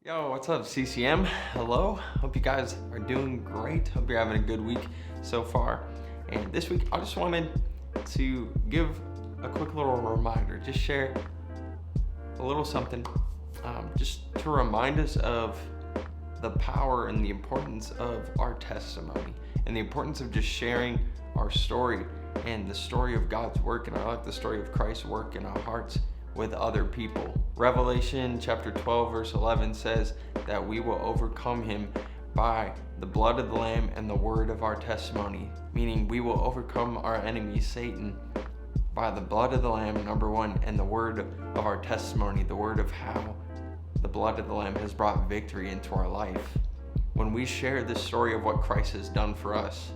Yo, what's up, CCM? Hello. Hope you guys are doing great. Hope you're having a good week so far. And this week, I just wanted to give a quick little reminder, just share a little something, just to remind us of the power and the importance of our testimony and the importance of just sharing our story and the story of God's work in our life, the story of Christ's work in our hearts with other people. Revelation chapter 12 verse 11 says that we will overcome him by the blood of the Lamb and the word of our testimony, meaning we will overcome our enemy Satan by the blood of the Lamb, number one, and the word of our testimony, the word of how the blood of the Lamb has brought victory into our life. When we share the story of what Christ has done for us,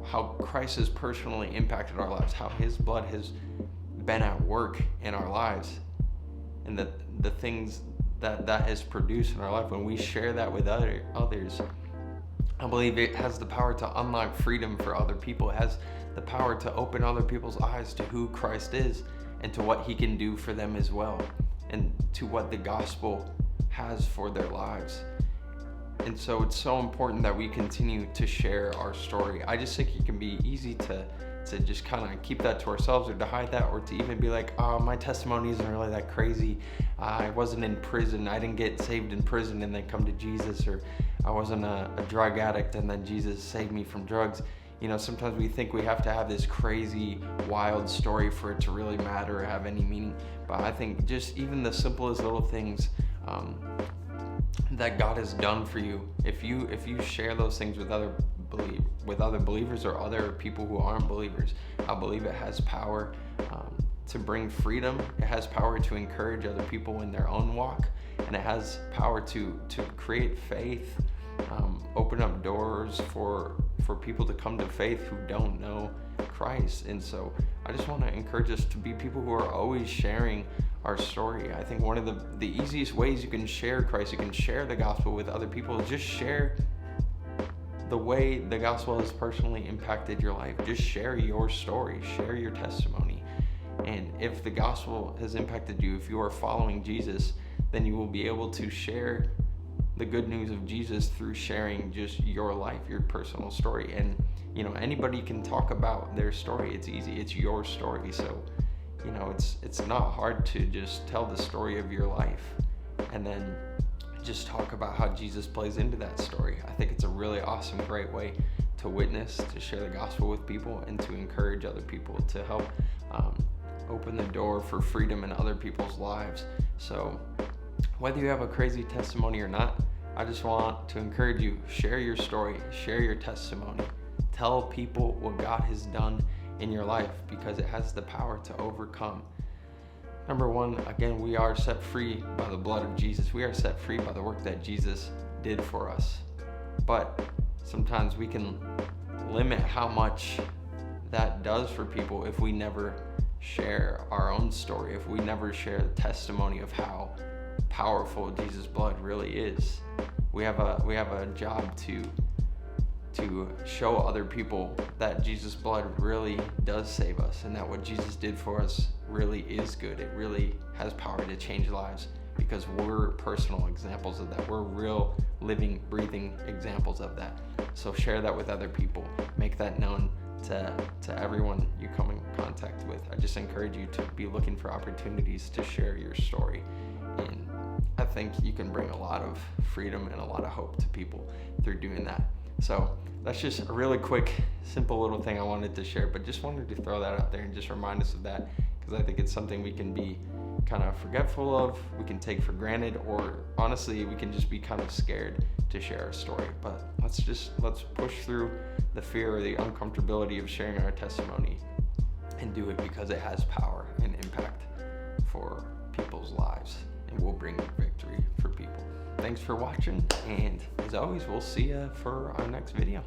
how Christ has personally impacted our lives, how his blood has been at work in our lives, and the things that has produced in our life, when we share that with others, I believe it has the power to unlock freedom for other people. It has the power to open other people's eyes to who Christ is and to what he can do for them as well, and to what the gospel has for their lives. And so it's so important that we continue to share our story. I just think it can be easy to just kind of keep that to ourselves, or to hide that, or to even be like, oh, my testimony isn't really that crazy. I wasn't in prison. I didn't get saved in prison and then come to Jesus, or I wasn't a drug addict and then Jesus saved me from drugs. You know, sometimes we think we have to have this crazy, wild story for it to really matter or have any meaning. But I think just even the simplest little things that God has done for you, if you share those things with other believers or other people who aren't believers, I believe it has power to bring freedom. It has power to encourage other people in their own walk, and it has power to create faith, open up doors for people to come to faith who don't know Christ. And so I just want to encourage us to be people who are always sharing our story. I think one of the easiest ways you can share Christ, you can share the gospel with other people, is just share the way the gospel has personally impacted your life. Just share your story, share your testimony. And if the gospel has impacted you, if you are following Jesus, then you will be able to share the good news of Jesus through sharing just your life, your personal story. And you know, anybody can talk about their story. It's easy. It's your story. So, you know, it's not hard to just tell the story of your life and then just talk about how Jesus plays into that story. I think it's a really awesome, great way to witness, to share the gospel with people, and to encourage other people, to help open the door for freedom in other people's lives. So whether you have a crazy testimony or not, I just want to encourage you, share your story, share your testimony. Tell people what God has done in your life, because it has the power to overcome. Number one, again, we are set free by the blood of Jesus. We are set free by the work that Jesus did for us. But sometimes we can limit how much that does for people if we never share our own story, if we never share the testimony of how powerful Jesus' blood really is. We have a job to show other people that Jesus' blood really does save us, and that what Jesus did for us really is good. It really has power to change lives, because we're personal examples of that. We're real, living, breathing examples of that. So share that with other people. Make that known to everyone you come in contact with. I just encourage you to be looking for opportunities to share your story. And I think you can bring a lot of freedom and a lot of hope to people through doing that. So that's just a really quick, simple little thing I wanted to share, but just wanted to throw that out there and just remind us of that, because I think it's something we can be kind of forgetful of, we can take for granted, or honestly, we can just be kind of scared to share our story. But let's push through the fear or the uncomfortability of sharing our testimony and do it, because it has power and impact for people's lives and will bring victory for people. Thanks for watching, and as always, we'll see you for our next video.